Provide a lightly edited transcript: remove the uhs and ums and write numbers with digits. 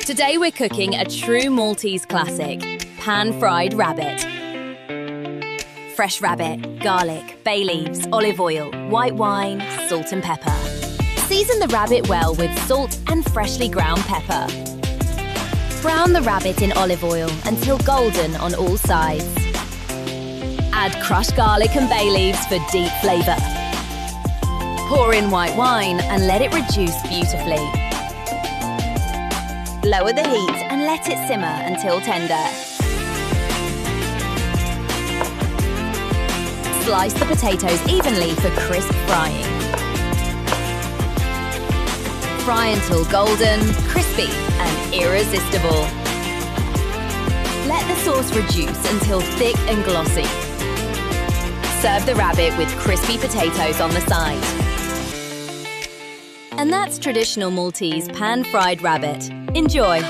Today we're cooking a true Maltese classic, pan-fried rabbit. Fresh rabbit, garlic, bay leaves, olive oil, white wine, salt and pepper. Season the rabbit well with salt and freshly ground pepper. Brown the rabbit in olive oil until golden on all sides. Add crushed garlic and bay leaves for deep flavour. Pour in white wine and let it reduce beautifully. Lower the heat and let it simmer until tender. Slice the potatoes evenly for crisp frying. Fry until golden, crispy and irresistible. Let the sauce reduce until thick and glossy. Serve the rabbit with crispy potatoes on the side. And that's traditional Maltese pan-fried rabbit. Enjoy!